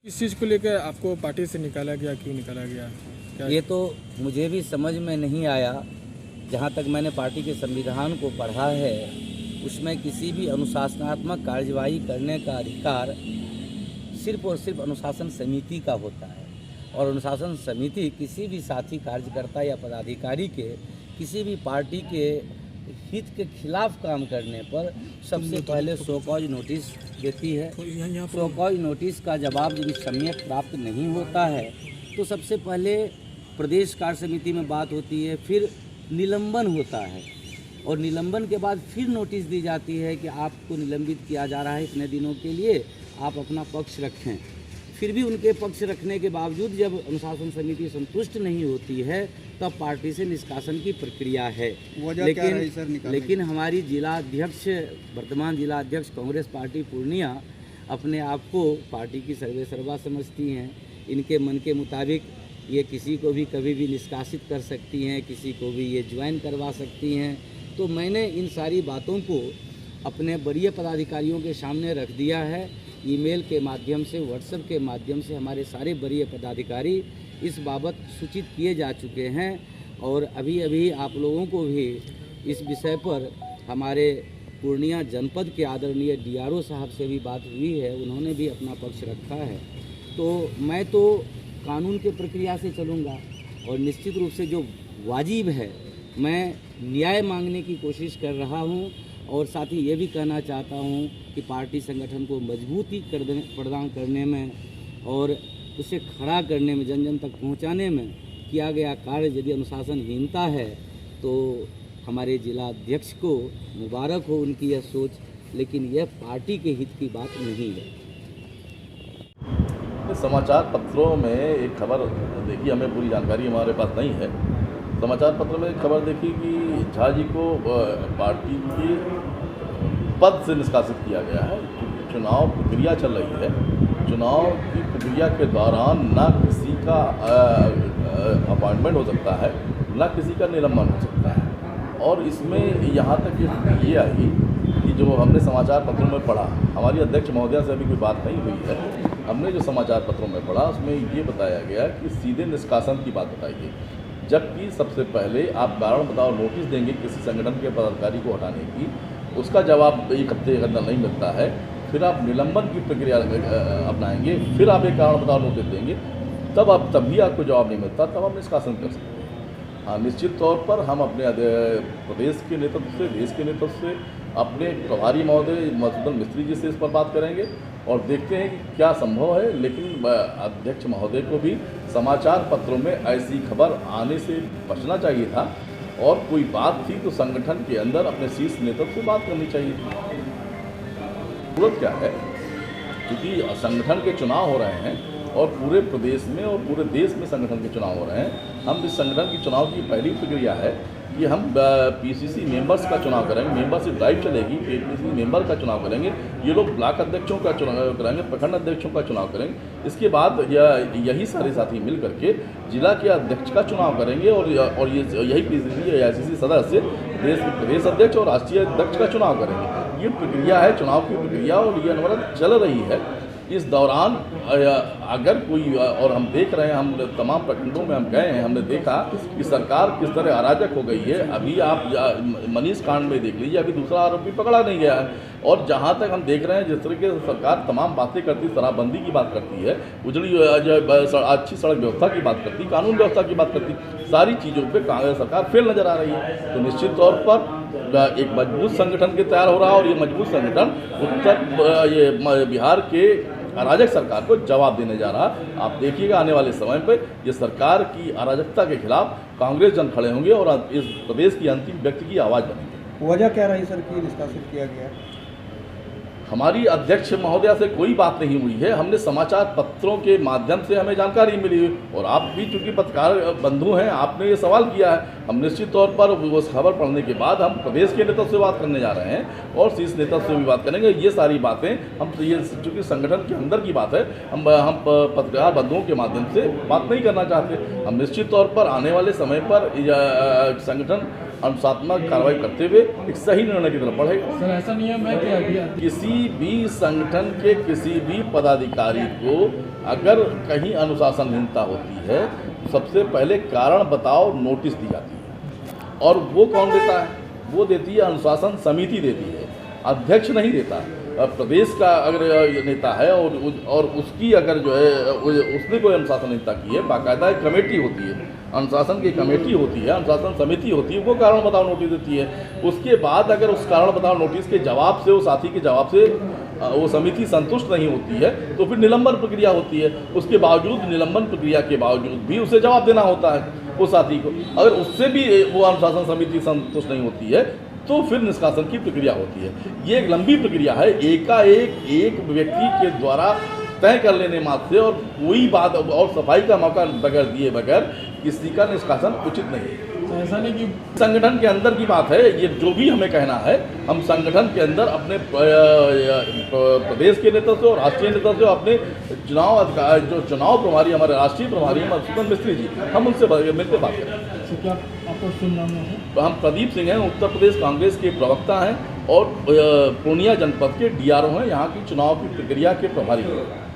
किस चीज़ को लेकर आपको पार्टी से निकाला गया, क्यों निकाला गया? क्या ये तो मुझे भी समझ में नहीं आया। जहाँ तक मैंने पार्टी के संविधान को पढ़ा है, उसमें किसी भी अनुशासनात्मक कार्यवाही करने का अधिकार सिर्फ और सिर्फ अनुशासन समिति का होता है। और अनुशासन समिति किसी भी साथी कार्यकर्ता या पदाधिकारी के किसी भी पार्टी के हित के खिलाफ काम करने पर सबसे पहले शो कॉज नोटिस देती है। शो कॉज नोटिस का जवाब यदि सम्यक प्राप्त नहीं होता है तो सबसे पहले प्रदेश कार्य समिति में बात होती है, फिर निलंबन होता है और निलंबन के बाद फिर नोटिस दी जाती है कि आपको निलंबित किया जा रहा है इतने दिनों के लिए, आप अपना पक्ष रखें। फिर भी उनके पक्ष रखने के बावजूद जब अनुशासन समिति संतुष्ट नहीं होती है तब पार्टी से निष्कासन की प्रक्रिया है। लेकिन हमारी जिला अध्यक्ष, वर्तमान जिला अध्यक्ष कांग्रेस पार्टी पूर्णिया अपने आप को पार्टी की सर्वे सर्वा समझती हैं। इनके मन के मुताबिक ये किसी को भी कभी भी निष्कासित कर सकती हैं, किसी को भी ये ज्वाइन करवा सकती हैं। तो मैंने इन सारी बातों को अपने वरीय पदाधिकारियों के सामने रख दिया है। ईमेल के माध्यम से, व्हाट्सएप के माध्यम से हमारे सारे वरीय पदाधिकारी इस बाबत सूचित किए जा चुके हैं और अभी अभी आप लोगों को भी इस विषय पर हमारे पूर्णिया जनपद के आदरणीय DRO साहब से भी बात हुई है, उन्होंने भी अपना पक्ष रखा है। तो मैं तो कानून के प्रक्रिया से चलूँगा और निश्चित रूप से जो वाजिब है मैं न्याय मांगने की कोशिश कर रहा हूँ और साथ ही ये भी कहना चाहता हूँ कि पार्टी संगठन को मजबूती प्रदान करने में और उसे खड़ा करने में, जन जन तक पहुँचाने में किया गया कार्य यदि अनुशासनहीनता है तो हमारे जिला अध्यक्ष को मुबारक हो उनकी यह सोच, लेकिन यह पार्टी के हित की बात नहीं है। समाचार पत्रों में एक खबर देखी, हमें पूरी जानकारी हमारे पास नहीं है। समाचार पत्र में एक खबर देखी कि झा जी को पार्टी के पद से निष्कासित किया गया है क्योंकि चुनाव प्रक्रिया चल रही है। चुनाव की प्रक्रिया के दौरान ना किसी का अपॉइंटमेंट हो सकता है, ना किसी का निलंबन हो सकता है। और इसमें यहाँ तक ये आई कि जो हमने समाचार पत्रों में पढ़ा, हमारी अध्यक्ष महोदया से अभी कोई बात नहीं हुई है, हमने जो समाचार पत्रों में पढ़ा उसमें ये बताया गया कि सीधे निष्कासन की बात बताई गई, जबकि सबसे पहले आप कारण बताओ नोटिस देंगे किसी संगठन के पदाधिकारी को हटाने की, उसका जवाब एक हफ्ते के अंदर नहीं मिलता है, फिर आप निलंबन की प्रक्रिया अपनाएंगे, फिर आप एक कारण बताओ नोटिस देंगे, तब भी आपको जवाब नहीं मिलता, तब आप निष्कासन कर सकते हैं। हाँ, निश्चित तौर पर हम अपने प्रदेश के नेतृत्व से, देश के नेतृत्व से अपने प्रभारी महोदय मधुसूदन मिस्त्री जी से इस पर बात करेंगे और देखते हैं कि क्या संभव है। लेकिन अध्यक्ष महोदय को भी समाचार पत्रों में ऐसी खबर आने से बचना चाहिए था और कोई बात थी तो संगठन के अंदर अपने शीर्ष नेतृत्व से बात करनी चाहिए थी। जरूरत क्या है, क्योंकि संगठन के चुनाव हो रहे हैं और पूरे प्रदेश में और पूरे देश में संगठन के चुनाव हो रहे हैं। हम इस संगठन की चुनाव की पहली प्रक्रिया है कि हम PCC मेंबर्स का चुनाव करेंगे, मेंबरशिप ड्राइव चलेगी, PCC मेंबर का चुनाव करेंगे, ये लोग ब्लॉक अध्यक्षों का चुनाव कराएंगे, प्रखंड अध्यक्षों का चुनाव करेंगे। इसके बाद यही सारे साथी मिल करके जिला के अध्यक्ष का चुनाव करेंगे और यही PCC या ICC सदस्य देश के प्रदेश अध्यक्ष और राष्ट्रीय अध्यक्ष का चुनाव करेंगे। ये प्रक्रिया है, चुनाव की प्रक्रिया, और ये अनवरत चल रही है। इस दौरान अगर कोई, और हम देख रहे हैं, हम तमाम प्रखंडों में हम गए हैं, हमने देखा कि सरकार किस तरह अराजक हो गई है। अभी आप मनीष कांड में देख लीजिए, अभी दूसरा आरोपी पकड़ा नहीं गया है। और जहाँ तक हम देख रहे हैं जिस तरीके से सरकार तमाम बातें करती, शराबबंदी की बात करती है, उजड़ी अच्छी सड़क व्यवस्था की बात करती, कानून व्यवस्था की बात करती, सारी चीज़ों पे कांग्रेस सरकार फेल नजर आ रही है। तो निश्चित तौर पर एक मजबूत संगठन के तैयार हो रहा है और ये मजबूत संगठन बिहार के अराजक सरकार को जवाब देने जा रहा। आप देखिएगा आने वाले समय पर ये सरकार की अराजकता के खिलाफ कांग्रेस जन खड़े होंगे और इस प्रदेश की अंतिम व्यक्ति की आवाज़ बनेंगे। वजह क्या रही सर कि निष्कासित किया गया? हमारी अध्यक्ष महोदया से कोई बात नहीं हुई है, हमने समाचार पत्रों के माध्यम से हमें जानकारी मिली और आप भी चूंकि पत्रकार बंधु हैं, आपने ये सवाल किया है। हम निश्चित तौर पर उस खबर पढ़ने के बाद हम प्रदेश के नेतृत्व से बात करने जा रहे हैं और शीर्ष नेतृत्व से भी बात करेंगे। ये सारी बातें हम, ये चूँकि संगठन के अंदर की बात है, हम पत्रकार बंधुओं के माध्यम से बात नहीं करना चाहते। हम निश्चित तौर पर आने वाले समय पर संगठन अनुशासनात्मक कार्रवाई करते हुए एक सही निर्णय की तरफ बढ़ेगा। सर, ऐसा नियम है कि अभी किसी भी संगठन के किसी भी पदाधिकारी को अगर कहीं अनुशासनहीनता होती है तो सबसे पहले कारण बताओ नोटिस दी जाती है, और वो कौन देता है? वो देती है अनुशासन समिति देती है, अध्यक्ष नहीं देता। प्रदेश का अगर नेता है और उसकी अगर जो है उसने कोई अनुशासनहीनता की है, बाकायदा एक कमेटी होती है, अनुशासन की कमेटी होती है, अनुशासन समिति होती है, वो कारण बताओ नोटिस देती है। उसके बाद अगर उस कारण बताओ नोटिस के जवाब से, वो साथी के जवाब से वो समिति संतुष्ट नहीं होती है तो फिर निलंबन प्रक्रिया होती है। उसके बावजूद, निलंबन प्रक्रिया के बावजूद भी उसे जवाब देना होता है उस साथी को। अगर उससे भी वो अनुशासन समिति संतुष्ट नहीं होती है तो फिर निष्कासन की प्रक्रिया होती है। ये एक लंबी प्रक्रिया है, एकाएक एक व्यक्ति के द्वारा तय कर लेने मात्र से और कोई बात और सफाई का मौका बगैर दिए बगैर किसी का निष्कासन उचित नहीं है। तो ऐसा नहीं कि संगठन के अंदर की बात है, ये जो भी हमें कहना है, हम संगठन के अंदर अपने प्रदेश के नेता से और राष्ट्रीय नेता से, अपने चुनाव अधिकार जो चुनाव प्रभारी हमारे राष्ट्रीय प्रभारी मधुसूदन मिस्त्री जी, हम उनसे मिलकर बात करें। क्या आपका शुभ नाम है? तो हम प्रदीप सिंह हैं, उत्तर प्रदेश कांग्रेस के प्रवक्ता हैं और पूर्णिया जनपद के DRO हैं, यहाँ की चुनाव की प्रक्रिया के प्रभारी हैं।